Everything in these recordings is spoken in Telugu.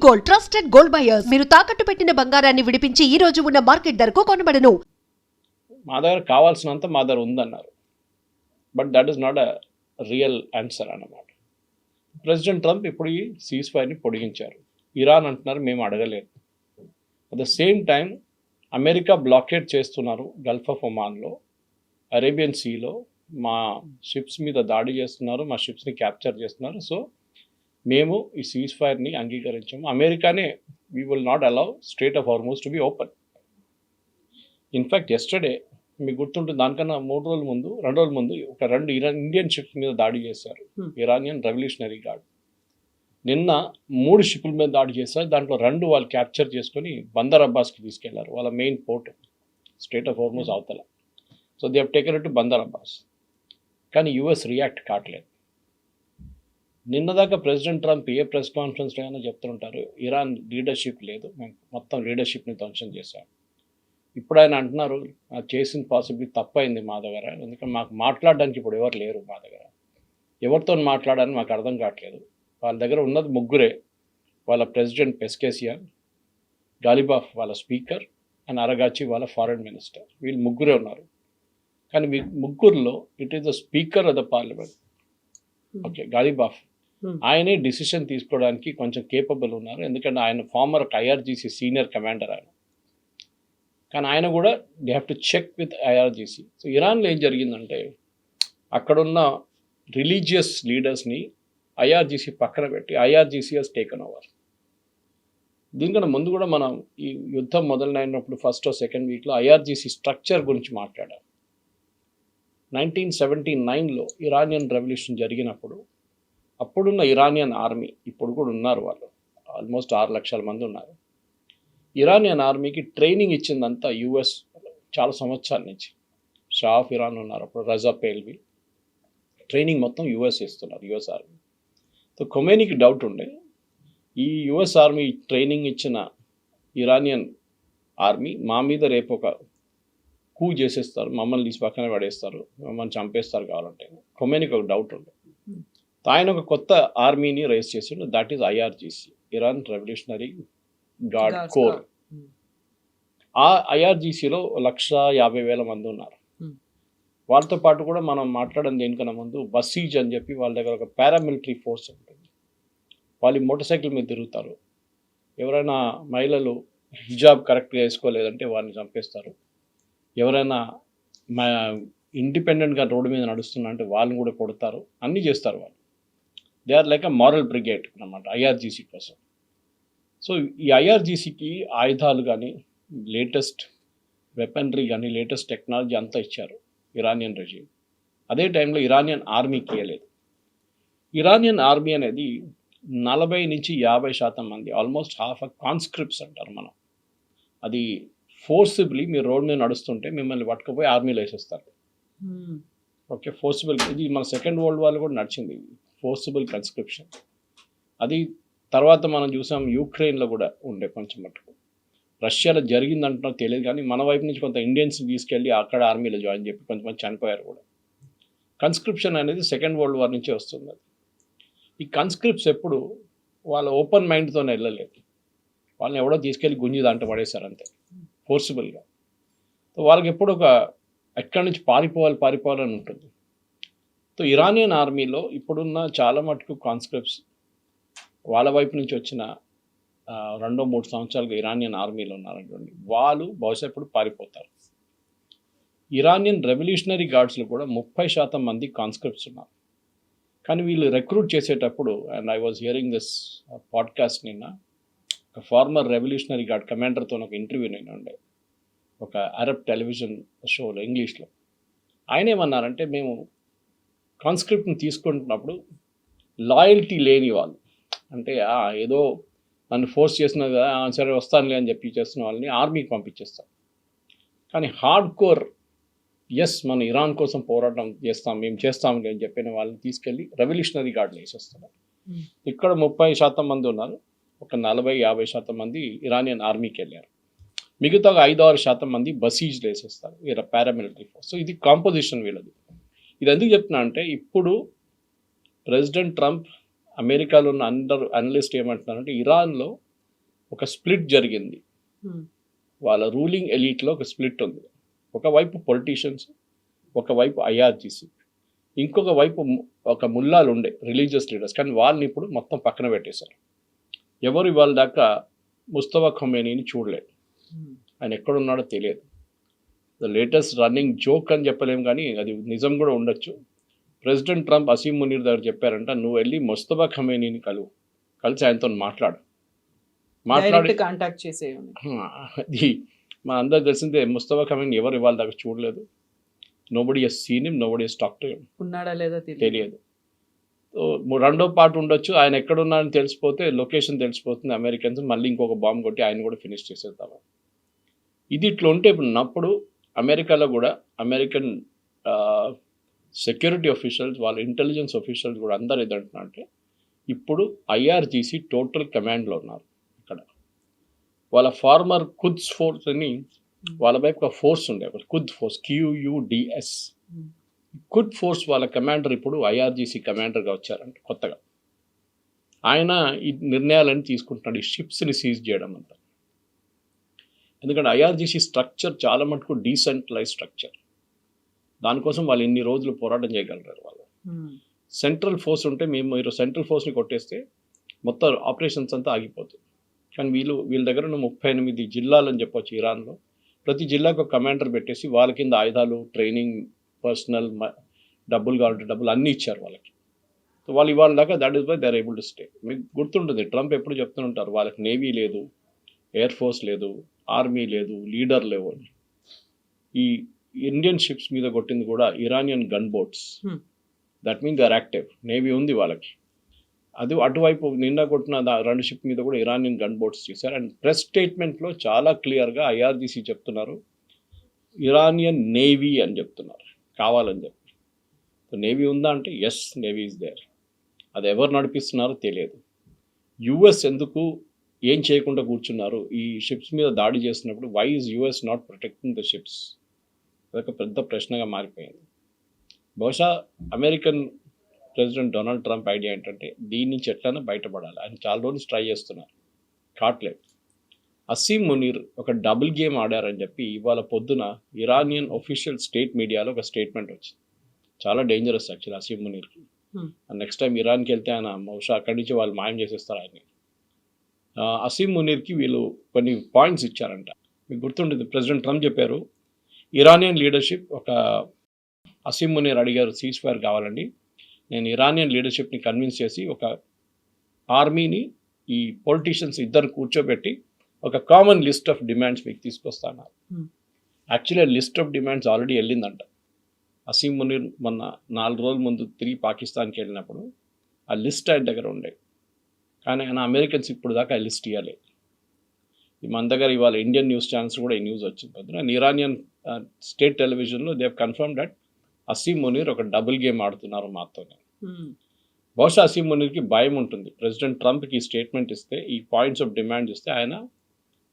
Gold, trusted gold buyers. మీరు తాకట్టు పెట్టిన బంగారాన్ని విడిపించి ఈ రోజు ఉన్న మార్కెట్ ధరకు కొనబడను. మా దగ్గర కావాల్సినంత మా దగ్గర ఉందన్నారు. But that is not a real answer అన్నమాట. ప్రెసిడెంట్ ట్రంప్ ఇప్పుడు ఈ సీజ్ ఫైర్ని పొడిగించారు. ఇరాన్ అంటున్నారు మేము అడగలేదు. At the same time America blockade చేస్తున్నారు గల్ఫ్ ఆఫ్ ఒమాన్లో, అరేబియన్ సీలో మా షిప్స్ మీద దాడి చేస్తున్నారు, మా షిప్స్ని క్యాప్చర్ చేస్తున్నారు. సో మేము ఈ సీజ్ ఫైర్ని అంగీకరించాము. అమెరికానే we will not allow straight of Hormuz to be open. In fact yesterday మీకు గుర్తుంటుంది, దానికన్నా 2 రోజుల ముందు ఒక 2 ఇండియన్ షిప్స్ మీద దాడి చేశారు, ఇరానియన్ రెవల్యూషనరీ గార్డ్. నిన్న 3 షిప్ల మీద దాడి చేశారు. దాంట్లో 2 వాళ్ళు క్యాప్చర్ చేసుకొని బందర్ అబ్బాస్కి తీసుకెళ్లారు, వాళ్ళ main port strait of Hormuz అవతల. So they have taken it to Bandar Abbas. కానీ యూఎస్ రియాక్ట్ కావట్లేదు. నిన్నదాకా ప్రెసిడెంట్ ట్రంప్ ఏ ప్రెస్ కాన్ఫరెన్స్లో అయినా చెప్తుంటారు ఇరాన్ లీడర్షిప్ లేదు, మేము మొత్తం లీడర్షిప్ని ధ్వంసం చేశాం. ఇప్పుడు ఆయన అంటున్నారు చేసిన పాసిబిలిటీ తప్పైంది మా దగ్గర, ఎందుకంటే మాకు మాట్లాడడానికి ఇప్పుడు ఎవరు లేరు మా దగ్గర, ఎవరితో మాట్లాడాలని మాకు అర్థం కావట్లేదు. వాళ్ళ దగ్గర ఉన్నది 3, వాళ్ళ ప్రెసిడెంట్ పెస్కేసియన్, గాలిబాఫ్ వాళ్ళ స్పీకర్, అండ్ అరగాచి వాళ్ళ ఫారెన్ మినిస్టర్. వీళ్ళు 3 ఉన్నారు. కానీ 3లో it is the speaker of the parliament, okay, Ghalibaf. ఆయనే డిసిషన్ తీసుకోవడానికి కొంచెం కేపబుల్ ఉన్నారు, ఎందుకంటే ఆయన ఫార్మర్ ఐఆర్జీసీ సీనియర్ కమాండర్ ఆయన. కానీ ఆయన కూడా they have to check with IRGC. So ఇరాన్లో ఏం జరిగిందంటే అక్కడున్న రిలీజియస్ లీడర్స్ని ఐఆర్జీసీ పక్కన పెట్టి ఐఆర్జీసీ హస్ టేకన్ ఓవర్. దీనికన్నా ముందు కూడా మనం ఈ యుద్ధం మొదలైనప్పుడు ఫస్ట్ సెకండ్ వీక్లో ఐఆర్జీసీ స్ట్రక్చర్ గురించి మాట్లాడాం. 1979లో ఇరానియన్ రెవల్యూషన్ జరిగినప్పుడు అప్పుడున్న ఇరానియన్ ఆర్మీ, ఇప్పుడు కూడా ఉన్నారు వాళ్ళు, ఆల్మోస్ట్ 6 లక్షల మంది ఉన్నారు. ఇరానియన్ ఆర్మీకి ట్రైనింగ్ ఇచ్చిందంతా యుఎస్ చాలా సంవత్సరాల నుంచి. షా ఆఫ్ ఇరాన్ ఉన్నారు అప్పుడు, రజా పేల్వి. ట్రైనింగ్ మొత్తం యుఎస్ ఇస్తున్నారు, యుఎస్ ఆర్మీ. సో ఖొమేనీకి డౌట్ ఉండే, ఈ యుఎస్ ఆర్మీ ట్రైనింగ్ ఇచ్చిన ఇరానియన్ ఆర్మీ మా మీద రేపు ఒక కూ చేసేస్తారు, మమ్మల్ని తీసి పక్కన పడేస్తారు, మమ్మల్ని చంపేస్తారు కావాలంటే. ఖొమేనీకి ఒక డౌట్ ఉండే. ఆయన ఒక కొత్త ఆర్మీని రేస్ చేసిండు, that is IRGC, Iran revolutionary guard corps. ఆ ఐఆర్జీసీలో 150,000 మంది ఉన్నారు. వాళ్ళతో పాటు కూడా మనం మాట్లాడడం దేనికన్నా ముందు బసీజ్ అని చెప్పి వాళ్ళ దగ్గర ఒక పారామిలిటరీ ఫోర్స్ ఉంటుంది. వాళ్ళు మోటార్ సైకిల్ మీద తిరుగుతారు. ఎవరైనా మహిళలు హిజాబ్ కరెక్ట్గా వేసుకోలేదంటే వారిని చంపేస్తారు. ఎవరైనా ఇండిపెండెంట్గా రోడ్డు మీద నడుస్తున్నా అంటే వాళ్ళని కూడా కొడతారు, అన్నీ చేస్తారు వాళ్ళు. They are like a moral brigade అన్నమాట ఐఆర్జీసీ కోసం. సో ఈ ఐఆర్జీసీకి ఆయుధాలు కానీ, లేటెస్ట్ వెపనరీ కానీ, లేటెస్ట్ టెక్నాలజీ అంతా ఇచ్చారు ఇరానియన్ రెజీమ్. అదే టైంలో ఇరానియన్ ఆర్మీకి ఇవ్వలేదు. ఇరానియన్ ఆర్మీ అనేది 40 నుంచి 50% మంది, ఆల్మోస్ట్ హాఫ్ కాన్స్క్రిప్ట్స్ అంటారు మనం. అది ఫోర్సిబుల్లీ మీరు రోడ్ మీద నడుస్తుంటే మిమ్మల్ని పట్టుకుపోయి ఆర్మీలో వేసేస్తారు. Okay, forcible. ఇది మన సెకండ్ వరల్డ్ వార్ కూడా నడిచింది, ఫోర్సిబుల్ కన్స్క్రిప్షన్. అది తర్వాత మనం చూసాం యూక్రెయిన్లో కూడా ఉండే కొంచెం మటుకు. రష్యాలో జరిగిందంటున్నా తెలియదు, కానీ మన వైపు నుంచి కొంత ఇండియన్స్ తీసుకెళ్ళి అక్కడ ఆర్మీలో జాయిన్ చెప్పి కొంతమంది చనిపోయారు కూడా. కన్స్క్రిప్షన్ అనేది సెకండ్ వరల్డ్ వార్ నుంచే వస్తుంది. అది ఈ కన్స్క్రిప్ట్స్ ఎప్పుడు వాళ్ళ ఓపెన్ మైండ్తోనే వెళ్ళలేదు, వాళ్ళని ఎవడో తీసుకెళ్ళి గుంజి దాంట్లో పడేశారు అంతే, ఫోర్సిబుల్గా. సో వాళ్ళకి ఎప్పుడు ఒక ఎక్కడి నుంచి పారిపోవాలని ఉంటుంది. సో ఇరానియన్ ఆర్మీలో ఇప్పుడున్న చాలా మటుకు కాన్స్క్రిప్ట్స్ వాళ్ళ వైపు నుంచి వచ్చిన 2-3 సంవత్సరాలుగా ఇరానియన్ ఆర్మీలో ఉన్నారనుకోండి, వాళ్ళు బహుశా ఇప్పుడు పారిపోతారు. ఇరానియన్ రెవల్యూషనరీ గార్డ్స్లో కూడా 30% మంది కాన్స్క్రిప్ట్స్ ఉన్నారు. కానీ వీళ్ళు రిక్రూట్ చేసేటప్పుడు, and I was hearing this podcast నిన్న, ఒక ఫార్మర్ రెవల్యూషనరీ గార్డ్ కమాండర్తో ఒక ఇంటర్వ్యూ నేను ఉండే ఒక అరబ్ టెలివిజన్ షోలో ఇంగ్లీష్లో. ఆయన ఏమన్నారంటే, మేము కాన్స్క్రిప్ట్ని తీసుకుంటున్నప్పుడు లాయల్టీ లేని వాళ్ళు, అంటే ఏదో నన్ను ఫోర్స్ చేసిన కదా సరే వస్తానులే అని చెప్పి చేస్తున్న వాళ్ళని ఆర్మీకి పంపించేస్తాం. కానీ హార్డ్ కోర్ ఎస్ మనం ఇరాన్ కోసం పోరాటం చేస్తాం, మేము చేస్తాంలే అని చెప్పిన వాళ్ళని తీసుకెళ్ళి రెవల్యూషనరీ గార్డులు వేసేస్తున్నారు. ఇక్కడ 30% మంది ఉన్నారు, ఒక 40-50% మంది ఇరానియన్ ఆర్మీకి వెళ్ళారు. మిగతా 5-6% మంది బసీజ్లు వేసేస్తారు, వీళ్ళ పారామిలిటరీ ఫోర్స్. సో ఇది కాంపోజిషన్ వీళ్ళది. ఇది ఎందుకు చెప్తున్నా అంటే, ఇప్పుడు ప్రెసిడెంట్ ట్రంప్, అమెరికాలో ఉన్న అందరు అనలిస్ట్ ఏమంటున్నారంటే, ఇరాన్లో ఒక స్ప్లిట్ జరిగింది. వాళ్ళ రూలింగ్ ఎలీట్లో ఒక స్ప్లిట్ ఉంది. ఒకవైపు పొలిటీషియన్స్, ఒకవైపు ఐఆర్జీసీ, ఇంకొక వైపు ఒక ముల్లాలు ఉండే రిలీజియస్ లీడర్స్. కానీ వాళ్ళని ఇప్పుడు మొత్తం పక్కన పెట్టేశారు. ఎవరు ఇవాళ దాకా ముస్తఫా ఖొమేనీని చూడలేదు. ఆయన ఎక్కడున్నాడో తెలియదు. ద లేటెస్ట్ రన్నింగ్ జోక్ అని చెప్పలేము, కానీ అది నిజం కూడా ఉండొచ్చు. ప్రెసిడెంట్ ట్రంప్ అసీం మునీర్ దగ్గర చెప్పారంట, నువ్వు వెళ్ళి ముస్తఫా ఖొమేనీని కలిసి ఆయనతో మాట్లాడి కాంటాక్ట్ చేసే. అది మా అందరికి తెలిసిందే. ముస్తఫా ఖొమేనీ ఎవరు ఇవాళ దాకా చూడలేదు. Nobody has seen him, nobody has talked to him. ఉన్నాడా లేదా తెలియదు. రెండో పార్ట్ ఉండొచ్చు. ఆయన ఎక్కడున్నారని తెలిసిపోతే, లొకేషన్ తెలిసిపోతుంది, అమెరికన్స్ మళ్ళీ ఇంకొక బాంబు కొట్టి ఆయన కూడా ఫినిష్ చేసేద్దాం. ఇది ఇట్లా ఉంటే ఇప్పుడు అమెరికాలో కూడా అమెరికన్ సెక్యూరిటీ ఆఫీషియల్స్, వాళ్ళ ఇంటెలిజెన్స్ ఆఫీషియల్స్ కూడా అందరు ఏదంటున్నారంటే, ఇప్పుడు ఐఆర్జీసీ టోటల్ కమాండ్లో ఉన్నారు. ఇక్కడ వాళ్ళ ఫార్మర్ కుద్స్ ఫోర్స్ అని వాళ్ళ వైపు ఒక ఫోర్స్ ఉండే, ఒక కుద్ ఫోర్స్, QUDS. కుడ్ ఫోర్స్ వాళ్ళ కమాండర్ ఇప్పుడు ఐఆర్జీసీ కమాండర్గా వచ్చారంట కొత్తగా. ఆయన ఈ నిర్ణయాలన్నీ తీసుకుంటున్నాడు, ఈ షిప్స్ని సీజ్ చేయడం అంతా. ఎందుకంటే ఐఆర్జీసీ స్ట్రక్చర్ చాలా మటుకు డీసెంట్రలైజ్ స్ట్రక్చర్. దానికోసం వాళ్ళు ఇన్ని రోజులు పోరాటం చేయగలరు. వాళ్ళు సెంట్రల్ ఫోర్స్ ఉంటే, మీరు సెంట్రల్ ఫోర్స్ని కొట్టేస్తే మొత్తం ఆపరేషన్స్ అంతా ఆగిపోతుంది. కానీ వీళ్ళ దగ్గర ఉన్న 38 జిల్లాలు అని చెప్పొచ్చు ఇరాన్లో. ప్రతి జిల్లాకు ఒక కమాండర్ పెట్టేసి వాళ్ళ కింద ఆయుధాలు, ట్రైనింగ్, పర్సనల్, డబ్బులు కావాలంటే డబ్బులు అన్నీ ఇచ్చారు వాళ్ళకి. సో వాళ్ళు ఇవాళ దాకా that is why they are able to stay. మీకు గుర్తుంటుంది, ట్రంప్ ఎప్పుడు చెప్తుంటారు వాళ్ళకి నేవీ లేదు, ఎయిర్ ఫోర్స్ లేదు, ఆర్మీ లేదు, లీడర్ లేవు అని. ఈ ఇండియన్ షిప్స్ మీద కొట్టింది కూడా Iranian gun boats. That mean they are active. Navy ఉంది వాళ్ళకి. అది అటువైపు నిన్న కొట్టిన 2 షిప్ మీద కూడా ఇరానియన్ గన్ బోట్స్ చేశారు. అండ్ ప్రెస్ స్టేట్మెంట్లో చాలా క్లియర్గా ఐఆర్జీసీ చెప్తున్నారు, ఇరానియన్ నేవీ అని చెప్తున్నారు కావాలని చెప్పి. సో నేవీ ఉందా అంటే ఎస్, నేవీ ఈజ్ దేర్. అది ఎవరు నడిపిస్తున్నారో తెలియదు. యుఎస్ ఎందుకు ఏం చేయకుండా కూర్చున్నారు ఈ షిప్స్ మీద దాడి చేస్తున్నప్పుడు? Why is US not protecting the ships? అదొక పెద్ద ప్రశ్నగా మారిపోయింది. బహుశా American president Donald Trump idea ఏంటంటే, దీని నుంచి ఎట్లైనా బయటపడాలి. ఆయన చాలా రోజులు ట్రై చేస్తున్నారు, కాట్లేదు. అసీం మునీర్ ఒక డబుల్ గేమ్ ఆడారని చెప్పి ఇవాళ పొద్దున ఇరానియన్ ఒఫీషియల్ స్టేట్ మీడియాలో ఒక స్టేట్మెంట్ వచ్చింది. చాలా డేంజరస్ యాక్చువల్లీ అసీం మునీర్కి. నెక్స్ట్ టైం ఇరాన్కి వెళ్తే ఆయన బహుశా అక్కడి నుంచి వాళ్ళు మాయం చేసేస్తారు ఆయన్ని. అసీం మునీర్కి వీళ్ళు కొన్ని పాయింట్స్ ఇచ్చారంట. మీకు గుర్తుంటుంది, ప్రెసిడెంట్ ట్రంప్ చెప్పారు, ఇరానియన్ లీడర్షిప్ ఒక అసీం మునీర్ అడిగారు సీజ్ ఫైర్ కావాలండి, నేను ఇరానియన్ లీడర్షిప్ని కన్విన్స్ చేసి ఒక ఆర్మీని, ఈ పొలిటీషియన్స్ ఇద్దరు కూర్చోబెట్టి ఒక కామన్ లిస్ట్ ఆఫ్ డిమాండ్స్ మీకు తీసుకొస్తాను. Actually list of demands already వెళ్ళిందంట. అసీం మునీర్ మొన్న 4 రోజుల ముందు తిరిగి పాకిస్తాన్కి వెళ్ళినప్పుడు ఆ లిస్ట్ ఆయన దగ్గర ఉండే. కానీ ఆయన అమెరికన్స్ ఇప్పుడు దాకా ఆ లిస్ట్ ఇవ్వలేదు. మన దగ్గర ఇవాళ ఇండియన్ న్యూస్ ఛానల్స్ కూడా ఈ న్యూస్ వచ్చింది. అండ్ ఇరానియన్ స్టేట్ టెలివిజన్లో they have confirm that Asim Munir ఒక డబుల్ గేమ్ ఆడుతున్నారు మాతోనే. బహుశా అసీం మునీర్కి భయం ఉంటుంది. ప్రెసిడెంట్ ట్రంప్కి ఈ స్టేట్మెంట్ ఇస్తే, ఈ పాయింట్స్ ఆఫ్ డిమాండ్ ఇస్తే ఆయన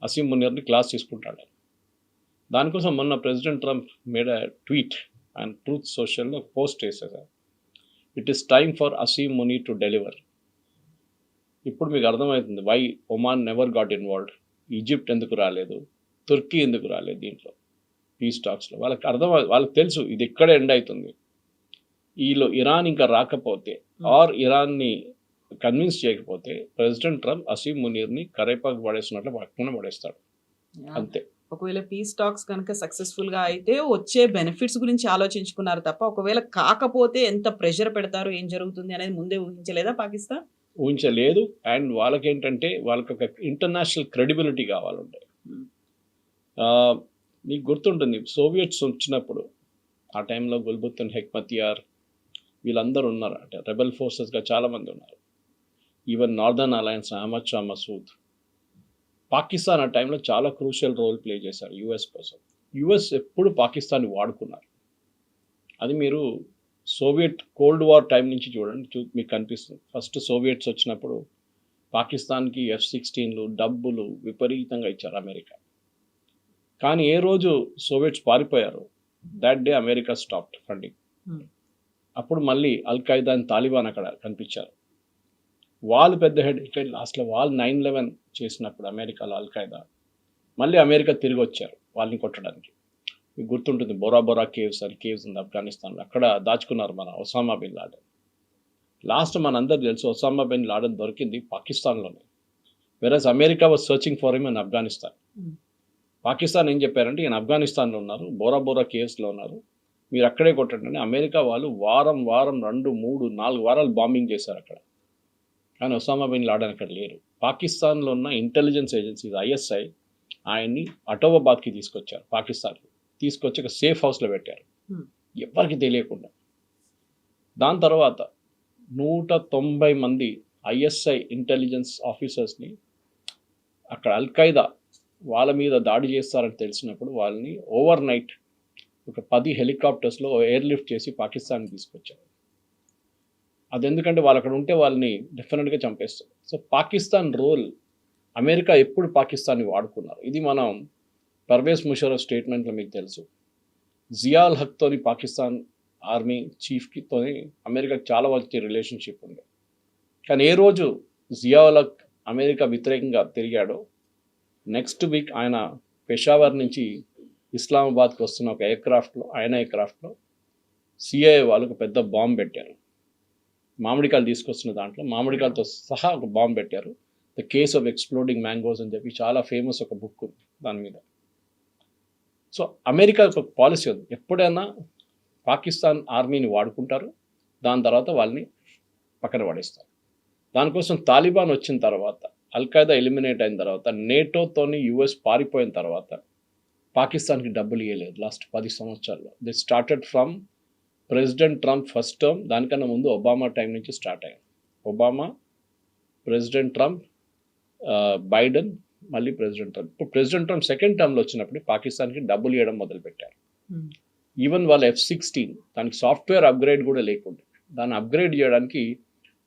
అసీం మునీర్ని క్లాస్ తీసుకుంటాడు. దానికోసం మొన్న president Trump made a tweet and truth సోషల్లో పోస్ట్ చేశారు, it is time for Asim Munir to deliver. ఇప్పుడు మీకు అర్థమవుతుంది why Oman never got involved. Egypt ఎందుకు రాలేదు, తుర్కీ ఎందుకు రాలేదు దీంట్లో పీస్ టాక్స్లో. వాళ్ళకి తెలుసు ఇది ఇక్కడే ఎండ్ అవుతుంది. ఈలో ఇరాన్ ఇంకా రాకపోతే ఆర్ ఇరాన్ని కన్విన్స్ చేయకపోతే ప్రెసిడెంట్ ట్రంప్ అసీం మునీర్ని కరేపాకు పడేస్తున్నట్లు పక్కన పడేస్తాడు అంతే. ఒకవేళ పీస్ టాక్స్ కనుక సక్సెస్ఫుల్ గా అయితే వచ్చే బెనిఫిట్స్ గురించి ఆలోచించుకున్నారు తప్ప, ఒకవేళ కాకపోతే ఎంత ప్రెషర్ పెడతారు, ఏం జరుగుతుంది అనేది ముందే ఊహించలేదా పాకిస్తాన్? ఊహించలేదు. అండ్ వాళ్ళకేంటంటే వాళ్ళకి ఒక ఇంటర్నేషనల్ క్రెడిబిలిటీ కావాలంటే. మీకు గుర్తుంటుంది సోవియట్స్ వచ్చినప్పుడు ఆ టైంలో గుల్బుద్దీన్ హెక్మతియార్ వీళ్ళందరూ ఉన్నారు, అంటే రెబెల్ ఫోర్సెస్గా చాలామంది ఉన్నారు. Even northern alliance Ahmad Shah Masood. Pakistan ఆ టైంలో చాలా క్రూషియల్ రోల్ ప్లే చేశారు యుఎస్ కోసం. యుఎస్ ఎప్పుడు పాకిస్తాన్ని వాడుకున్నారు. అది మీరు సోవియట్ కోల్డ్ వార్ టైం నుంచి చూడండి, మీకు కనిపిస్తుంది. ఫస్ట్ సోవియట్స్ వచ్చినప్పుడు పాకిస్తాన్కి F-16లు డబ్బులు విపరీతంగా ఇచ్చారు అమెరికా. కానీ ఏ రోజు సోవియట్స్ పారిపోయారు, that day America stopped funding. అప్పుడు మళ్ళీ అల్ ఖైదా అండ్ తాలిబాన్ అక్కడ కనిపించారు. వాళ్ళు పెద్ద హెడ్ లాస్ట్లో వాళ్ళు 9/11 చేసినప్పుడు అమెరికాలో అల్ఖైదా మళ్ళీ అమెరికా తిరిగి వచ్చారు వాళ్ళని కొట్టడానికి. మీకు గుర్తుంటుంది బొరా బొరా కేవ్స్ అని కేవ్స్ ఉంది ఆఫ్ఘనిస్తాన్లో, అక్కడ దాచుకున్నారు మన ఒసామా బిన్ లాడెన్. లాస్ట్ మనందరూ తెలుసు ఒసామా బిన్ లాడెన్ దొరికింది పాకిస్తాన్లోనే, versus America was searching for him in Afghanistan. Pakistan ఏం చెప్పారంటే ఈయన ఆఫ్ఘనిస్తాన్లో ఉన్నారు, బోరా బోరా కేవ్స్లో ఉన్నారు, మీరు అక్కడే కొట్టండి అని. అమెరికా వాళ్ళు వారం 2, 3, 4 వారాలు బాంబింగ్ చేశారు అక్కడ. కానీ ఒసామా బిన్ లాడెన్ అక్కడ లేరు. పాకిస్తాన్లో ఉన్న ఇంటెలిజెన్స్ ఏజెన్సీస్ ISI ఆయన్ని అటోబాబాద్కి తీసుకొచ్చారు, పాకిస్తాన్కి తీసుకొచ్చి ఒక సేఫ్ హౌస్లో పెట్టారు ఎవరికి తెలియకుండా. దాని తర్వాత 190 మంది ISI ఇంటెలిజెన్స్ ఆఫీసర్స్ని అక్కడ అల్ఖైదా వాళ్ళ మీద దాడి చేస్తారని తెలిసినప్పుడు వాళ్ళని ఓవర్ నైట్ ఒక 10 హెలికాప్టర్స్లో ఎయిర్ లిఫ్ట్ చేసి పాకిస్తాన్కి తీసుకొచ్చారు. అది ఎందుకంటే వాళ్ళు అక్కడ ఉంటే వాళ్ళని డెఫినెట్గా చంపేస్తారు. సో పాకిస్తాన్ రోల్, అమెరికా ఎప్పుడు పాకిస్తాన్ని వాడుకున్నారు, ఇది మనం పర్వేజ్ ముషర్రఫ్ స్టేట్మెంట్లో మీకు తెలుసు. జియాల్ హక్తోని పాకిస్తాన్ ఆర్మీ చీఫ్తోని అమెరికాకి చాలా మంచి రిలేషన్షిప్ ఉంది. కానీ ఏ రోజు జియాల్ హక్ అమెరికా వ్యతిరేకంగా తిరిగాడో నెక్స్ట్ వీక్ ఆయన పెషావర్ నుంచి ఇస్లామాబాద్కి వస్తున్న ఒక ఎయిర్క్రాఫ్ట్లో CIA వాళ్ళకు పెద్ద బాంబు పెట్టారు. మామిడికాయలు తీసుకొస్తున్న దాంట్లో మామిడికాయలతో సహా ఒక బాంబు పెట్టారు. The case of exploding mangoes అని చెప్పి చాలా ఫేమస్ ఒక బుక్ ఉంది దాని మీద. సో అమెరికా ఒక పాలసీ ఉంది, ఎప్పుడైనా పాకిస్తాన్ ఆర్మీని వాడుకుంటారు, దాని తర్వాత వాళ్ళని పక్కన పడేస్తారు. దానికోసం తాలిబాన్ వచ్చిన తర్వాత, అల్ఖైదా ఎలిమినేట్ అయిన తర్వాత, నేటోతోని US పారిపోయిన తర్వాత పాకిస్తాన్కి డబ్బులు ఇవ్వలేదు లాస్ట్ 10 సంవత్సరాల్లో. The started from president Trump first term, దానికన్నా ముందు ఒబామా టైం నుంచి స్టార్ట్ అయ్యాయి. ఒబామా, ప్రెసిడెంట్ ట్రంప్, బైడెన్, మళ్ళీ ప్రెసిడెంట్ ట్రంప్. ఇప్పుడు ప్రెసిడెంట్ ట్రంప్ సెకండ్ టర్మ్లో వచ్చినప్పుడు పాకిస్తాన్కి డబ్బులు ఇవ్వడం మొదలుపెట్టారు. ఈవెన్ వాళ్ళ F-16 దానికి సాఫ్ట్వేర్ అప్గ్రేడ్ కూడా లేకుండా దాన్ని అప్గ్రేడ్ చేయడానికి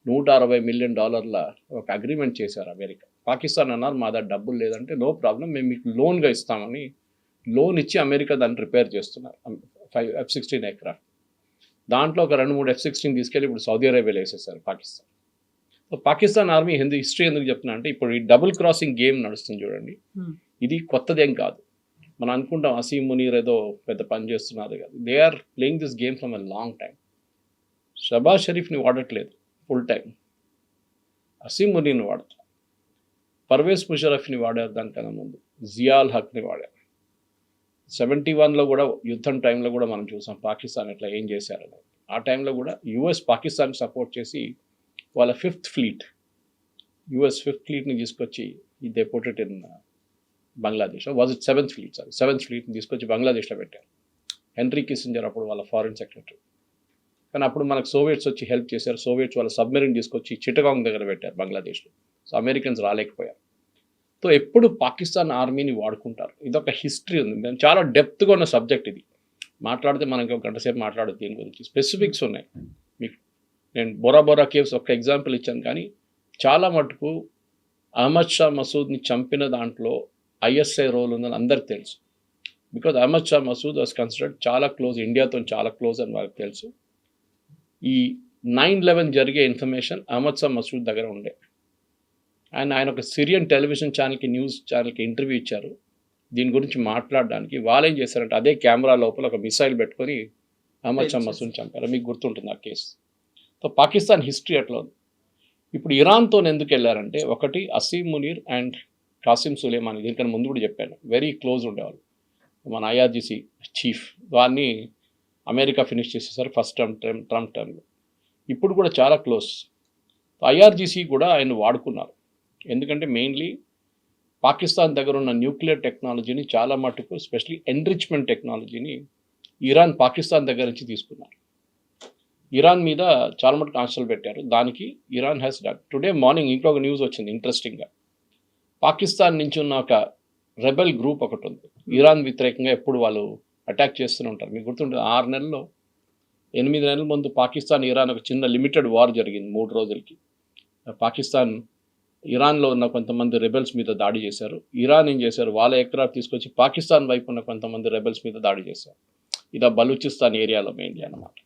$160 మిలియన్ ఒక అగ్రిమెంట్ చేశారు అమెరికా. పాకిస్తాన్ అన్నారు మా దగ్గర డబ్బులు లేదంటే నో ప్రాబ్లం, మేము మీకు లోన్గా ఇస్తామని లోన్ ఇచ్చి అమెరికా దాన్ని రిపేర్ చేస్తున్నారు 5 F-16 ఎయిర్క్రాఫ్ట్. దాంట్లో ఒక 2-3 F-16 తీసుకెళ్ళి ఇప్పుడు సౌదీ అరేబియాలో వేసేసారు Pakistan. So Pakistan army history ఎందుకు చెప్తున్నా అంటే ఇప్పుడు ఈ డబుల్ క్రాసింగ్ గేమ్ నడుస్తుంది చూడండి, ఇది కొత్తదేం కాదు. మనం అనుకుంటాం అసీం మునీర్ ఏదో పెద్ద పని చేస్తున్నారు కాదు, they are playing this game from a long time. Shehbaz షరీఫ్ని వాడట్లేదు ఫుల్ టైం, అసీం మునీర్ని వాడతారు, పర్వేజ్ ముషర్రఫ్ని వాడారు, దానికన్నా ముందు జియాల్ హక్ని వాడారు. 71లో కూడా యుద్ధం టైంలో కూడా మనం చూసాం పాకిస్తాన్ ఎట్లా ఏం చేశారని. ఆ టైంలో కూడా US పాకిస్తాన్ సపోర్ట్ చేసి వాళ్ళ 5th ఫ్లీట్, US 5th ఫ్లీట్ని తీసుకొచ్చి they put it in Bangladesh, was it 7th fleet, 7th ఫ్లీట్ని తీసుకొచ్చి బంగ్లాదేశ్లో పెట్టారు. హెన్రీ కిస్సింజర్ అప్పుడు వాళ్ళ ఫారిన్ సెక్రటరీ. కానీ అప్పుడు మనకు సోవియట్స్ వచ్చి హెల్ప్ చేశారు. సోవియట్స్ వాళ్ళ సబ్మెరీన్ తీసుకొచ్చి చిట్టగాంగ్ దగ్గర పెట్టారు బంగ్లాదేశ్లో. సో అమెరికన్స్ రాలేకపోయారు. సో ఎప్పుడు పాకిస్తాన్ ఆర్మీని వాడుకుంటారు, ఇదొక హిస్టరీ ఉంది. మేము చాలా డెప్త్గా ఉన్న సబ్జెక్ట్ ఇది, మాట్లాడితే మనకి ఒక గంట సేపు మాట్లాడదు దీని గురించి. స్పెసిఫిక్స్ ఉన్నాయి మీకు. నేను బొరా బొరా కేవ్స్ ఒక ఎగ్జాంపుల్ ఇచ్చాను, కానీ చాలా మటుకు అహ్మద్ షా మసూద్ని చంపిన దాంట్లో ISI రోల్ ఉందని అందరికి తెలుసు. Because Ahmad Shah Masood was considered చాలా క్లోజ్, ఇండియాతో చాలా క్లోజ్ అని వాళ్ళకి తెలుసు. ఈ 9/11 జరిగే ఇన్ఫర్మేషన్ అహ్మద్ షా మసూద్ దగ్గర ఉండే. ఆయన ఒక సిరియన్ టెలివిజన్ ఛానల్కి, న్యూస్ ఛానల్కి ఇంటర్వ్యూ ఇచ్చారు దీని గురించి మాట్లాడడానికి. వాళ్ళు ఏం చేశారంటే అదే కెమెరా లోపల ఒక మిసైల్ పెట్టుకొని అహ్మద్ షా మసూద్ని చంపారు. మీకు గుర్తుంటుంది ఆ కేసు. సో పాకిస్తాన్ హిస్టరీ అట్లా ఉంది. ఇప్పుడు ఇరాన్తో ఎందుకు వెళ్ళారంటే, ఒకటి అసీం మునీర్ అండ్ కాసిం సులేమానీ, దీనికన్నా ముందు కూడా చెప్పాను, వెరీ క్లోజ్ ఉండేవాళ్ళు. మన IRGC చీఫ్, వారిని అమెరికా ఫినిష్ చేసేసారు ఫస్ట్ ట్రంప్ టర్మ్లో. ఇప్పుడు కూడా చాలా క్లోజ్. IRGC కూడా ఆయన వాడుకున్నారు. ఎందుకంటే మెయిన్లీ పాకిస్తాన్ దగ్గర ఉన్న న్యూక్లియర్ టెక్నాలజీని చాలా మటుకు, ఎస్పెషలీ ఎన్రిచ్మెంట్ టెక్నాలజీని ఇరాన్ పాకిస్తాన్ దగ్గర నుంచి తీసుకున్నారు. ఇరాన్ మీద చాలా మటుకు ఆంక్షలు పెట్టారు. దానికి Iran has done. Today morning ఇంకొక న్యూస్ వచ్చింది ఇంట్రెస్టింగ్గా. పాకిస్తాన్ నుంచి ఉన్న ఒక రెబెల్ గ్రూప్ ఒకటి ఉంది, ఇరాన్ వ్యతిరేకంగా ఎప్పుడు వాళ్ళు అటాక్ చేస్తూనే ఉంటారు. మీకు గుర్తుంటుంది 8 నెలల ముందు పాకిస్తాన్ ఇరాన్ ఒక చిన్న లిమిటెడ్ వార్ జరిగింది 3 రోజులకి. పాకిస్తాన్ ఇరాన్లో ఉన్న కొంతమంది రెబెల్స్ మీద దాడి చేశారు. ఇరాన్ ఏం చేశారు, వాళ్ళ ఎయిర్క్రాఫ్ట్ తీసుకొచ్చి పాకిస్తాన్ వైపు ఉన్న కొంతమంది రెబెల్స్ మీద దాడి చేశారు. ఇది బలూచిస్తాన్ ఏరియాలో మెయిన్లీ అన్నమాట.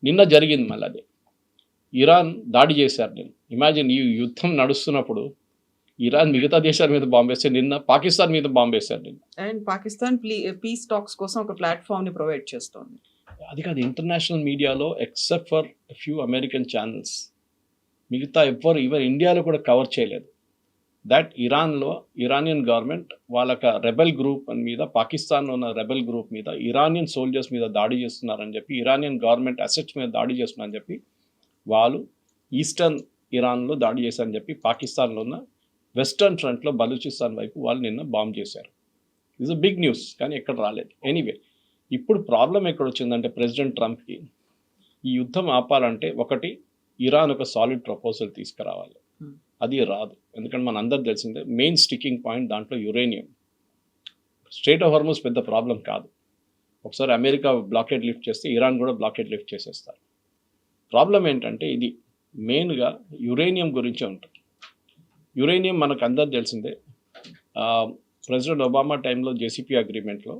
నిన్న జరిగింది మళ్ళీ అదే. ఇరాన్ దాడి చేశారు. నేను ఇమాజిన్ ఈ యుద్ధం నడుస్తున్నప్పుడు ఇరాన్ మిగతా దేశాల మీద బాంబు వేస్తే నిన్న పాకిస్తాన్ మీద బాంబు వేశారు నిన్న. అండ్ పాకిస్తాన్ పీస్ టాక్స్ కోసం ఒక ప్లాట్ఫామ్ ని ప్రొవైడ్ చేస్తోంది. అది కాదు, ఇంటర్నేషనల్ మీడియాలో except for few American channels మిగతా ఎవ్వరు ఈవెన్ ఇండియాలో కూడా కవర్ చేయలేదు. దట్ ఇరానియన్ గవర్నమెంట్ వాళ్ళక రెబెల్ గ్రూప్ మీద, పాకిస్తాన్లో ఉన్న రెబెల్ గ్రూప్ మీద, ఇరానియన్ సోల్జర్స్ మీద దాడి చేస్తున్నారని చెప్పి, ఇరానియన్ గవర్నమెంట్ అసెట్స్ మీద దాడి చేస్తున్నారని చెప్పి, వాళ్ళు ఈస్టర్న్ ఇరాన్లో దాడి చేశారని చెప్పి, పాకిస్తాన్లో ఉన్న వెస్టర్న్ ఫ్రంట్లో బలూచిస్తాన్ వైపు వాళ్ళు నిన్న బాంబ్ చేశారు. ఇట్స్ అ బిగ్ న్యూస్, కానీ ఎక్కడ రాలేదు. ఎనీవే, ఇప్పుడు ప్రాబ్లం ఎక్కడ వచ్చిందంటే ప్రెసిడెంట్ ట్రంప్కి ఈ యుద్ధం ఆపాలంటే ఒకటి ఇరాన్ ఒక సాలిడ్ ప్రపోజల్ తీసుకురావాలి. అది రాదు, ఎందుకంటే మన అందరు తెలిసిందే మెయిన్ స్టిక్కింగ్ పాయింట్ దాంట్లో యురేనియం. స్ట్రైట్ ఆఫ్ హార్మోస్ పెద్ద ప్రాబ్లం కాదు, ఒకసారి అమెరికా బ్లాకేడ్ లిఫ్ట్ చేస్తే ఇరాన్ కూడా బ్లాకేడ్ లిఫ్ట్ చేసేస్తారు. ప్రాబ్లం ఏంటంటే ఇది మెయిన్గా యురేనియం గురించే ఉంటుంది. యురేనియం మనకు అందరు తెలిసిందే, ప్రెసిడెంట్ ఒబామా టైంలో జేసీపీ అగ్రిమెంట్లో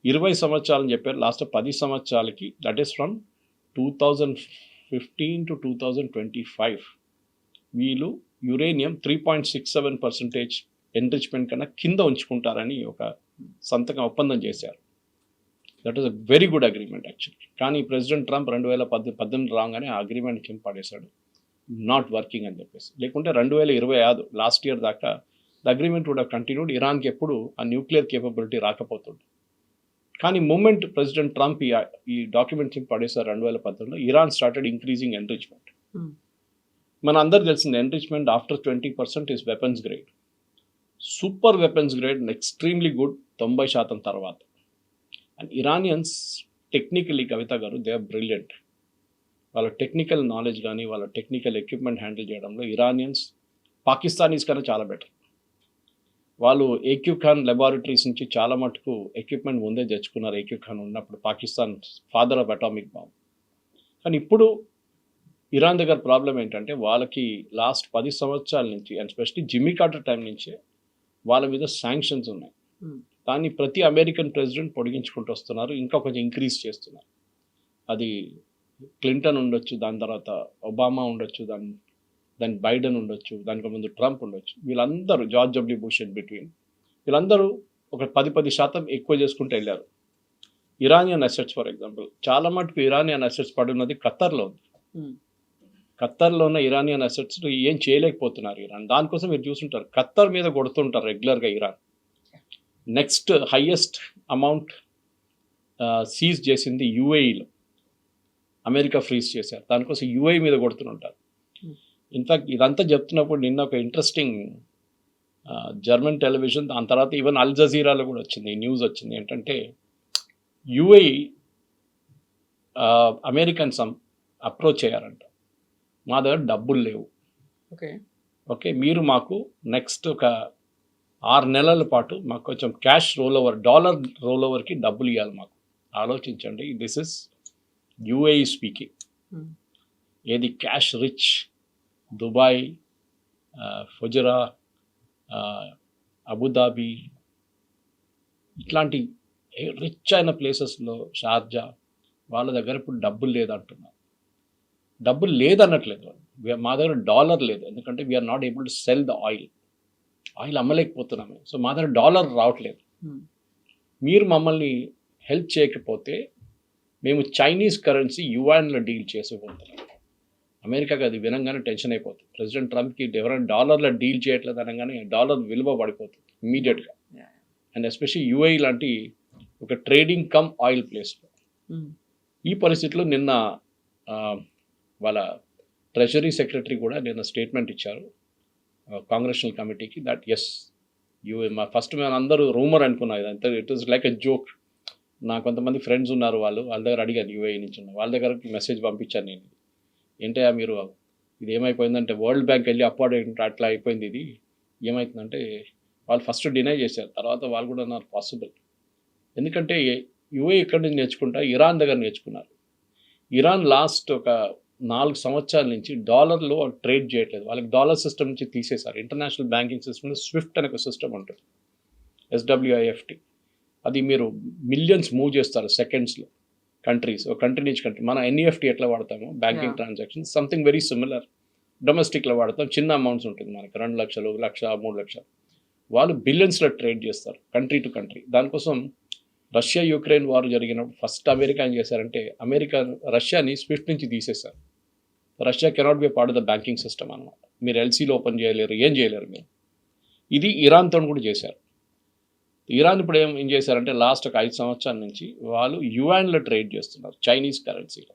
20 సంవత్సరాలని చెప్పారు. లాస్ట్ 10 సంవత్సరాలకి, దట్ ఈస్ ఫ్రమ్ 2015 to 2025 వీళ్ళు యురేనియం 3.67% ఎన్రిచ్మెంట్ కన్నా కింద ఉంచుకుంటారని ఒక సంతకం ఒప్పందం చేశారు. That is a very good agreement actually. కానీ ప్రెసిడెంట్ ట్రంప్ 2018 రాగానే ఆ అగ్రిమెంట్ కింద పడేశాడు, నాట్ వర్కింగ్ అని చెప్పేసి. లేకుంటే 2025 లాస్ట్ ఇయర్ దాకా the agreement would have continued. ఇరాన్కి ఎప్పుడు ఆ న్యూక్లియర్ కేపబిలిటీ రాకపోతుంది. కానీ మూమెంట్ ప్రెసిడెంట్ ట్రంప్ ఈ డాక్యుమెంట్ కింద పడేశారు 2018లో, ఇరాన్ స్టార్టెడ్ ఇంక్రీజింగ్ ఎన్రిచ్మెంట్. మన అందరు తెలిసింది enrichment after 20% is weapons grade, super weapons grade, extremely good 90% తర్వాత. And Iranians technically, Kavitha garu, they are brilliant. వాళ్ళ టెక్నికల్ నాలెడ్జ్ కానీ వాళ్ళ టెక్నికల్ ఎక్విప్మెంట్ హ్యాండిల్ చేయడంలో ఇరానియన్స్ పాకిస్తానీస్ కన్నా చాలా బెటర్. వాళ్ళు ఏక్యూ ఖాన్ లెబారెటరీస్ నుంచి చాలా మటుకు ఎక్విప్మెంట్ ముందే తెచ్చుకున్నారు. ఏక్యూ ఖాన్ ఉన్నప్పుడు Pakistan father of atomic bomb. కానీ ఇప్పుడు ఇరాన్ దగ్గర ప్రాబ్లం ఏంటంటే వాళ్ళకి లాస్ట్ 10 సంవత్సరాల నుంచి, and specially Jimmy Carter time నుంచే వాళ్ళ మీద శాంక్షన్స్ ఉన్నాయి. దాన్ని ప్రతి అమెరికన్ ప్రెసిడెంట్ పొడిగించుకుంటూ వస్తున్నారు, ఇంకా కొంచెం ఇంక్రీజ్ చేస్తున్నారు. అది క్లింటన్ ఉండొచ్చు, దాని తర్వాత ఒబామా ఉండొచ్చు, దాని బైడెన్ ఉండొచ్చు, దానికి ముందు ట్రంప్ ఉండొచ్చు. వీళ్ళందరూ, George W bush in between, వీళ్ళందరూ ఒక 10% ఎక్కువ చేసుకుంటూ వెళ్ళారు. ఇరానియన్ అసెట్స్ ఫర్ ఎగ్జాంపుల్, చాలా మటుకు ఇరానియన్ అసెట్స్ పడున్నది ఖత్తర్లో ఉంది. ఖత్తర్లో ఉన్న ఇరానియన్ అసెట్స్ ఏం చేయలేకపోతున్నారు ఇరాన్. దానికోసం మీరు చూస్తుంటారు ఖత్తర్ మీద కొడుతుంటారు రెగ్యులర్గా Iran. Next highest amount seize చేసింది యుఏఈలో, అమెరికా ఫ్రీజ్ చేశారు. దానికోసం యుఏఈ మీద కొడుతుంటారు. ఇన్ఫ్యాక్ట్ ఇదంతా చెప్తున్నప్పుడు నిన్న ఒక ఇంట్రెస్టింగ్ జర్మన్ టెలివిజన్, దాని తర్వాత ఈవెన్ అల్ జజీరాలో కూడా వచ్చింది న్యూస్ వచ్చింది. ఏంటంటే యుఏఈ అమెరికన్స్ అప్రోచ్ అయ్యారంట, మా దగ్గర డబ్బులు లేవు, ఓకే మీరు మాకు నెక్స్ట్ ఒక 6 నెలల పాటు మాకు కొంచెం క్యాష్ డాలర్ రోల్ ఓవర్కి డబ్బులు ఇవ్వాలి మాకు. ఆలోచించండి, దిస్ ఇస్ యుఏఈ స్పీకింగ్. ఏది క్యాష్ రిచ్ దుబాయ్, ఫుజరా, అబుదాబి, ఇట్లాంటి రిచ్ అయిన ప్లేసెస్లో, షార్జా, వాళ్ళ దగ్గర ఇప్పుడు డబ్బులు లేదంటున్నారు. డబ్బులు లేదన్నట్లేదు, మా దగ్గర డాలర్ లేదు, ఎందుకంటే we're not able to sell the oil అమ్మలేకపోతున్నాము. సో మా దగ్గర డాలర్ రావట్లేదు. మీరు మమ్మల్ని హెల్ప్ చేయకపోతే మేము చైనీస్ కరెన్సీ యువాన్లో డీల్ చేసుకోబోతున్నాం. అమెరికాకి అది వినంగానే టెన్షన్ అయిపోతుంది. ప్రెసిడెంట్ ట్రంప్కి ఎవరైనా డాలర్లో డీల్ చేయట్లేదు అనగానే డాలర్ విలువ పడిపోతుంది ఇమ్మీడియట్గా. అండ్ ఎస్పెషల్లీ యుఏఈ లాంటి ఒక ట్రేడింగ్ కమ్ ఆయిల్ ప్లేస్లో. ఈ పరిస్థితిలో నిన్న వాళ్ళ ట్రెజరీ సెక్రటరీ కూడా నిన్న స్టేట్మెంట్ ఇచ్చారు కాంగ్రెషనల్ కమిటీకి, దట్ ఎస్ మా ఫస్ట్ మేము అందరూ రూమర్ అనుకున్నాం, ఇదంతా it is like a joke. నా కొంతమంది ఫ్రెండ్స్ ఉన్నారు, వాళ్ళ దగ్గర అడిగాను, యుఏఈ నుంచి ఉన్న వాళ్ళ దగ్గరకి మెసేజ్ పంపించాను నేను, ఏంటయ్యా మీరు ఇది ఏమైపోయిందంటే వరల్డ్ బ్యాంక్ వెళ్ళి అప్వార్డ్ అట్లా అయిపోయింది, ఇది ఏమవుతుందంటే వాళ్ళు ఫస్ట్ డినై చేశారు, తర్వాత వాళ్ళు కూడా అన్నారు పాసిబుల్. ఎందుకంటే యుఏఈ ఎక్కడి నుంచి నేర్చుకుంటా, ఇరాన్ దగ్గర నేర్చుకున్నారు. ఇరాన్ లాస్ట్ ఒక 4 సంవత్సరాల నుంచి డాలర్లో ట్రేడ్ చేయట్లేదు, వాళ్ళకి డాలర్ సిస్టమ్ నుంచి తీసేశారు. ఇంటర్నేషనల్ బ్యాంకింగ్ సిస్టమ్లో స్విఫ్ట్ అనే ఒక సిస్టమ్ ఉంటుంది, SWIFT. అది మీరు మిలియన్స్ మూవ్ చేస్తారు సెకండ్స్లో. కంట్రీస్, ఒక కంట్రీ నుంచి కంట్రీ మన ఎన్ఈఎఫ్టీ ఎట్లా వాడతాము banking Yeah. Transaction something very similar. డొమెస్టిక్లో వాడతాం, చిన్న అమౌంట్స్ ఉంటుంది మనకి 2 లక్షలు, 1,00,000, 3 లక్షలు. వాళ్ళు బిలియన్స్లో ట్రేడ్ చేస్తారు కంట్రీ టు కంట్రీ. దానికోసం రష్యా యుక్రెయిన్ వార్ జరిగినప్పుడు ఫస్ట్ అమెరికా ఏం చేశారంటే రష్యాని స్విఫ్ట్ నుంచి తీసేశారు. Russia cannot be part of the banking system అనమాట. మీరు ఎల్సీలో ఓపెన్ చేయలేరు, ఏం చేయలేరు మీరు. ఇది ఇరాన్తో కూడా చేశారు. ఇరాన్ ఇప్పుడు ఏం చేశారంటే లాస్ట్ ఒక 5 సంవత్సరాల నుంచి వాళ్ళు యువాన్లో ట్రేడ్ చేస్తున్నారు, చైనీస్ కరెన్సీలో.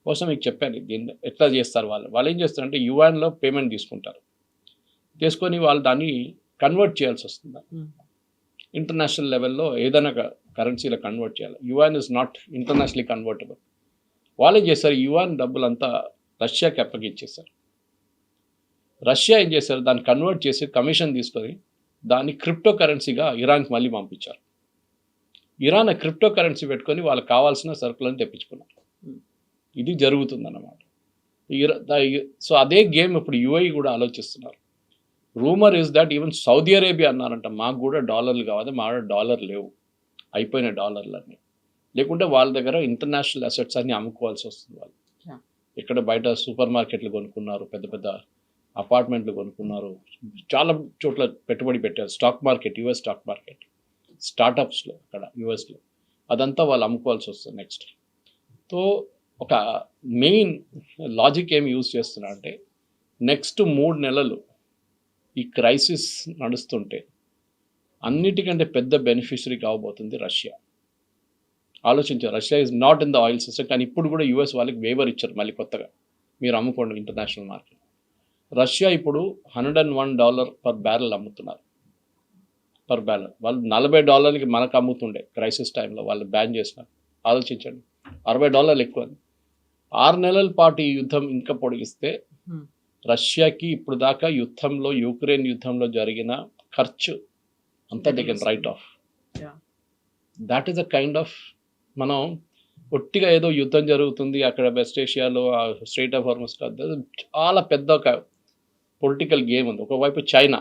కోసం మీకు చెప్పాను దీన్ని ఎట్లా చేస్తారు. వాళ్ళు ఏం చేస్తారంటే యువాన్లో పేమెంట్ తీసుకుంటారు, తీసుకొని వాళ్ళు దాన్ని కన్వర్ట్ చేయాల్సి వస్తుంది. ఇంటర్నేషనల్ లెవెల్లో ఏదైనా కరెన్సీలో కన్వర్ట్ చేయాలి. Yuan is not internationally convertible. వాళ్ళు ఏం చేస్తారు, యువాన్ డబ్బులంతా రష్యాకి అప్పగించేశారు. రష్యా ఏం చేశారు, దాన్ని కన్వర్ట్ చేసి కమిషన్ తీసుకొని దాన్ని క్రిప్టో కరెన్సీగా ఇరాన్కి మళ్ళీ పంపించారు. ఇరాన్ క్రిప్టో కరెన్సీ పెట్టుకొని వాళ్ళకి కావాల్సిన సరుకులను తెప్పించుకున్నారు. ఇది జరుగుతుందన్నమాట. సో అదే గేమ్ ఇప్పుడు యుఏఈ కూడా ఆలోచిస్తున్నారు. Rumour is that even Saudi Arabia అన్నారంట, మాకు కూడా డాలర్లు కావాలి, మా డాలర్ లేవు, అయిపోయిన డాలర్లన్నీ. లేకుంటే వాళ్ళ దగ్గర ఇంటర్నేషనల్ అసెట్స్ అన్ని అమ్ముకోవాల్సి వస్తుంది. వాళ్ళు ఇక్కడ బయట సూపర్ మార్కెట్లు కొనుక్కున్నారు, పెద్ద పెద్ద అపార్ట్మెంట్లు కొనుక్కున్నారు, చాలా చోట్ల పెట్టుబడి పెట్టారు. Stock market, US stock market, స్టార్టప్స్లో అక్కడ యుఎస్లో, అదంతా వాళ్ళు అమ్ముకోవాల్సి వస్తుంది నెక్స్ట్. సో ఒక మెయిన్ లాజిక్ ఏమి యూజ్ చేస్తున్నారంటే నెక్స్ట్ 3 నెలలు ఈ క్రైసిస్ నడుస్తుంటే అన్నిటికంటే పెద్ద బెనిఫిషరీ కావబోతుంది రష్యా. ఆలోచించారు, Russia is not in the oil system, కానీ ఇప్పుడు కూడా యుఎస్ వాళ్ళకి వేవర్ ఇచ్చారు మళ్ళీ కొత్తగా, మీరు అమ్ముకోండి ఇంటర్నేషనల్ మార్కెట్. రష్యా ఇప్పుడు $101 పర్ బ్యారెల్ అమ్ముతున్నారు, పర్ బ్యారెల్. వాళ్ళు $40 మనకు అమ్ముతుండే క్రైసిస్ టైంలో, వాళ్ళు బ్యాన్ చేసినారు. ఆలోచించండి, $60 ఎక్కువ. 6 నెలల పాటు ఈ యుద్ధం ఇంకా పొడిగిస్తే రష్యాకి ఇప్పుడు దాకా యుద్ధంలో, యుక్రెయిన్ యుద్ధంలో జరిగిన ఖర్చు అంతా they can write of. That is a kind of, మనం ఒట్టిగా ఏదో యుద్ధం జరుగుతుంది అక్కడ వెస్ట్ ఏషియాలో స్ట్రెయిట్ ఆఫ్ హార్మస్ కాదు, చాలా పెద్ద ఒక పొలిటికల్ గేమ్ ఉంది. ఒకవైపు చైనా,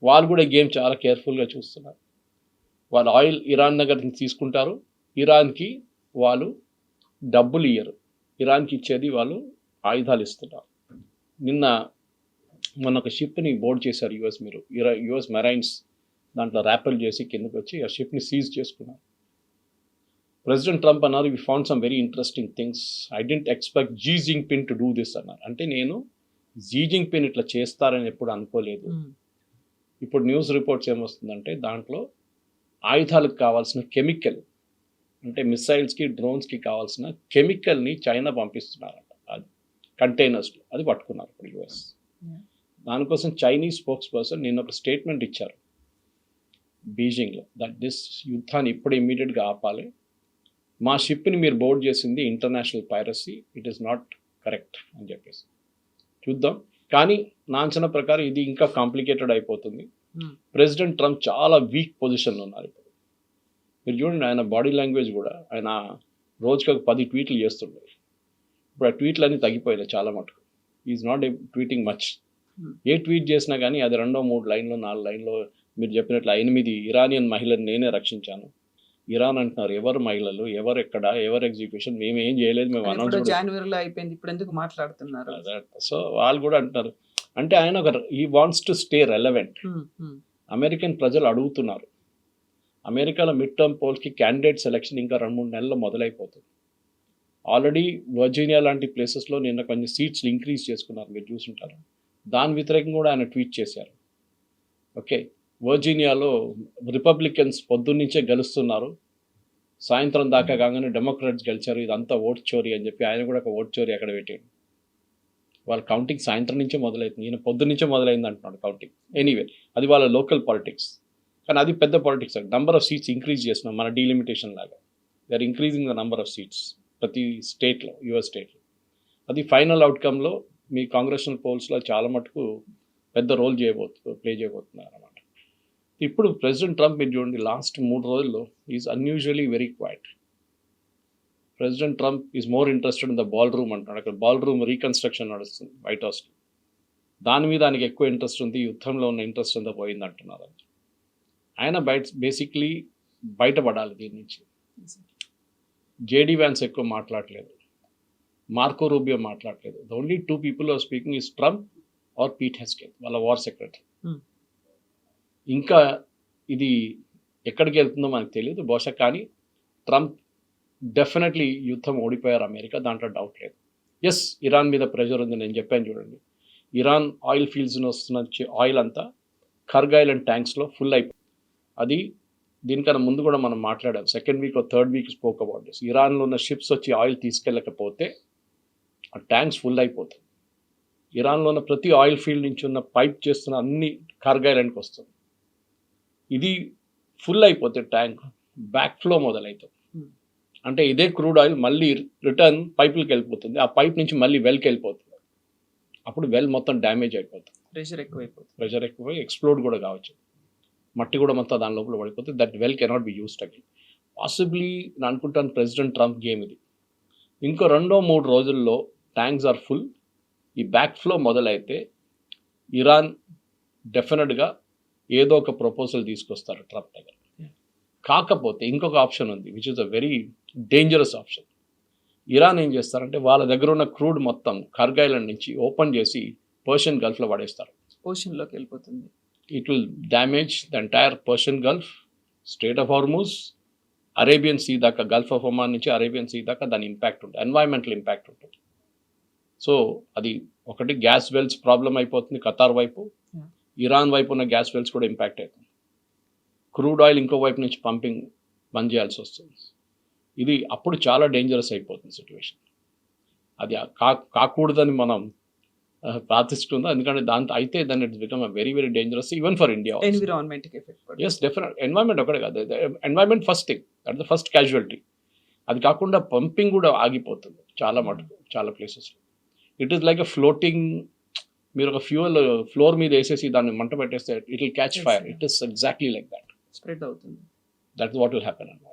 వాళ్ళు కూడా గేమ్ చాలా కేర్ఫుల్గా చూస్తున్నారు. వాళ్ళు ఆయిల్ ఇరాన్ దగ్గర నుంచి తీసుకుంటారు, ఇరాన్కి వాళ్ళు డబ్బులు ఇయ్యరు, ఇరాన్కి ఇచ్చేది వాళ్ళు ఆయుధాలు ఇస్తున్నారు. మొన్న ఒక షిప్ని బోర్డ్ చేశారు యుఎస్, మీరు యుఎస్ మెరైన్స్ దాంట్లో ర్యాపెల్ చేసి కిందకి వచ్చి ఆ షిప్ని సీజ్ చేసుకున్నారు. ప్రెసిడెంట్ ట్రంప్ అన్నారు, we found some very interesting things, I didn't expect Xi Jinping to do this అన్నారు. అంటే నేను జీ జింగ్పిన్ ఇట్లా చేస్తారని ఎప్పుడు అనుకోలేదు. ఇప్పుడు న్యూస్ రిపోర్ట్స్ ఏమొస్తుందంటే దాంట్లో ఆయుధాలకు కావాల్సిన కెమికల్, అంటే మిసైల్స్కి, డ్రోన్స్కి కావాల్సిన కెమికల్ని చైనా పంపిస్తున్నారంట, అది కంటైనర్స్లో, అది పట్టుకున్నారు ఇప్పుడు యుఎస్. దానికోసం చైనీస్ స్పోక్స్ పర్సన్ నిన్న ఒక స్టేట్మెంట్ ఇచ్చారు బీజింగ్లో, దట్ దిస్ యుద్ధాన్ని ఇప్పుడు ఇమ్మీడియట్గా ఆపాలి, మా షిప్ని మీరు బోర్డ్ చేసింది international piracy, it is not correct అని చెప్పేసి. చూద్దాం, కానీ నా అంచనా ప్రకారం ఇది ఇంకా కాంప్లికేటెడ్ అయిపోతుంది. ప్రెసిడెంట్ ట్రంప్ చాలా వీక్ పొజిషన్లో ఉన్నారు ఇప్పుడు. మీరు చూడండి, ఆయన బాడీ లాంగ్వేజ్ కూడా, ఆయన రోజుకి ఒక 10 ట్వీట్లు చేస్తుండే, ఇప్పుడు ఆ ట్వీట్లు అన్నీ తగ్గిపోయినాయి చాలా మటుకు. Is not tweeting much. A tweet చేసినా కానీ అది 2-3 లైన్లో, 4 లైన్లో, మీరు చెప్పినట్లు 8 ఇరానియన్ మహిళను నేనే రక్షించాను. ఇరాన్ అంటున్నారు, ఎవరు మహిళలు, ఎవరు ఎక్కడ, ఎవరు ఎగ్జిక్యూషన్, మేము ఏం చేయలేదు, మేము అనౌన్స్ జనవరిలో అయిపోయింది, ఇప్పుడు ఎందుకు మాట్లాడుతున్నారు. సో వాళ్ళు కూడా అంటున్నారు, అంటే ఆయన ఒక he wants to stay relevant. American ప్రజలు అడుగుతున్నారు. అమెరికాలో మిడ్ టర్మ్ పోల్స్కి క్యాండిడేట్ సెలెక్షన్ ఇంకా 2-3 నెలల్లో మొదలైపోతుంది. ఆల్రెడీ వర్జీనియా లాంటి ప్లేసెస్లో నిన్న కొన్ని సీట్స్ ఇంక్రీజ్ చేసుకున్నారు, మీరు చూసుంటారు. దాని వ్యతిరేకంగా కూడా ఆయన ట్వీట్ చేశారు. ఓకే, వర్జీనియాలో రిపబ్లికన్స్ పొద్దున్నుంచే గెలుస్తున్నారు, సాయంత్రం దాకా కాగానే డెమోక్రాట్స్ గెలిచారు, ఇదంతా ఓట్ చోరీ అని చెప్పి ఆయన కూడా ఒక ఓట్ చోరీ అక్కడ పెట్టాడు. వాళ్ళ కౌంటింగ్ సాయంత్రం నుంచే మొదలవుతుంది, ఈయన పొద్దున్నుంచే మొదలైంది అంటున్నాడు కౌంటింగ్. ఎనీవే, అది వాళ్ళ లోకల్ పాలిటిక్స్, కానీ అది పెద్ద politics. Number of seats increase చేస్తున్నాం, మన డీలిమిటేషన్ లాగా they are increasing the number of seats ప్రతి స్టేట్లో, యుఎస్ స్టేట్లో. అది ఫైనల్ అవుట్కమ్లో మీ కాంగ్రెషనల్ పోల్స్లో చాలా మటుకు పెద్ద రోల్ ప్లే చేయబోతున్నారు అన్నమాట. ఇప్పుడు ప్రెసిడెంట్ ట్రంప్ మీరు చూడండి, లాస్ట్ 3 రోజుల్లో is unusually very quiet. President Trump is more interested in the ballroom అంటున్నాడు. అక్కడ బాల్ రూమ్ రీకన్స్ట్రక్షన్ నడుస్తుంది వైట్ హౌస్లో, దాని మీద ఆయనకి ఎక్కువ ఇంట్రెస్ట్ ఉంది, యుద్ధంలో ఉన్న ఇంట్రెస్ట్ అంతా పోయింది అంటున్నారు. ఆయన బేసిక్లీ బయటపడాలి దీని నుంచి. జేడీ వ్యాన్స్ ఎక్కువ మాట్లాడలేదు, మార్కో రూబియో మాట్లాడలేదు. The only 2 people are speaking is Trump or Pete హెస్కెల్, వాళ్ళ వార్ సెక్రటరీ. ఇంకా ఇది ఎక్కడికి వెళ్తుందో మనకు తెలియదు బహుశా, కానీ ట్రంప్ డెఫినెట్లీ యుద్ధం ఓడిపోయారు అమెరికా, దాంట్లో డౌట్ లేదు. ఎస్, ఇరాన్ మీద ప్రెషర్ ఉంది, నేను చెప్పాను చూడండి. ఇరాన్ ఆయిల్ ఫీల్డ్స్ వస్తున్న ఆయిల్ అంతా ఖర్గాయిల్ అండ్ ట్యాంక్స్లో ఫుల్ అయిపోయింది. అది దీనికన్నా ముందు కూడా మనం మాట్లాడాం, 2nd week or 3rd week spoke about this. ఇరాన్లో ఉన్న షిప్స్ వచ్చి ఆయిల్ తీసుకెళ్ళకపోతే ఆ ట్యాంక్స్ ఫుల్ అయిపోతాయి. ఇరాన్లో ఉన్న ప్రతి ఆయిల్ ఫీల్డ్ నుంచి ఉన్న పైప్ చేస్తున్న అన్ని ఖర్గాయిల్కి వస్తుంది. ఇది ఫుల్ అయిపోతే ట్యాంక్ బ్యాక్ ఫ్లో మొదలవుతుంది. అంటే ఇదే క్రూడ్ ఆయిల్ మళ్ళీ రిటర్న్ పైపులకి వెళ్ళిపోతుంది, ఆ పైప్ నుంచి మళ్ళీ వెల్కి వెళ్ళిపోతుంది. అప్పుడు వెల్ మొత్తం డ్యామేజ్ అయిపోతుంది, ప్రెషర్ ఎక్కువై ఎక్స్ప్లోడ్ కూడా కావచ్చు, మట్టి కూడా మొత్తం దాని లోపల పడిపోతుంది. That well cannot be used again. Possibly నేను అనుకుంటాను ప్రెసిడెంట్ ట్రంప్ గేమ్ ఇది. ఇంకో 2-3 రోజుల్లో ట్యాంక్స్ ఆర్ ఫుల్, ఈ బ్యాక్ ఫ్లో మొదలైతే ఇరాన్ డెఫినెట్గా ఏదో ఒక ప్రపోజల్ తీసుకొస్తారు ట్రంప్ దగ్గర. కాకపోతే ఇంకొక ఆప్షన్ ఉంది, which is a very dangerous option. Iran ఏం చేస్తారంటే వాళ్ళ దగ్గర ఉన్న క్రూడ్ మొత్తం ఖర్గ్ ఐలాండ్ నుంచి ఓపెన్ చేసి పర్షియన్ గల్ఫ్లో పడేస్తారు. ఓషన్లోకి వెళ్ళిపోతుంది. It will damage the entire Persian Gulf, Strait of Hormuz, Arabian Sea దాకా, గల్ఫ్ ఆఫ్ ఒమాన్ నుంచి అరేబియన్ సీ దాకా దాని ఇంపాక్ట్ ఉంటుంది, ఎన్వైరన్మెంటల్ ఇంపాక్ట్ ఉంటుంది. సో అది ఒకటి గ్యాస్ వెల్స్ ప్రాబ్లం అయిపోతుంది ఖతార్ వైపు, ఇరాన్ వైపు ఉన్న గ్యాస్ వెల్స్ కూడా ఇంపాక్ట్ అవుతుంది. క్రూడ్ ఆయిల్ ఇంకో వైపు నుంచి పంపింగ్ బంద్ చేయాల్సి వస్తుంది. ఇది అప్పుడు చాలా డేంజరస్ అయిపోతుంది సిచ్యువేషన్. అది కాకూడదని మనం ప్రార్థిస్తుంది, ఎందుకంటే దాంతో అయితే దాన్ని it's become very very dangerous even for India. ఎన్విరాన్మెంట్కి ఎఫెక్ట్. Yes, definite. ఎన్వైరన్మెంట్ ఒకటే కాదు, environment first thing, that the first casualty. అది కాకుండా పంపింగ్ కూడా ఆగిపోతుంది చాలా మటుకు, చాలా ప్లేసెస్లో. It is like a floating, మీరు ఒక ఫ్యూయల్ ఫ్లోర్ మీద వేసేసి దాన్ని మంట పెట్టేస్తే it will catch fire. It is exactly like that, spread అవుతుంది. That is what will happen అన్నమాట.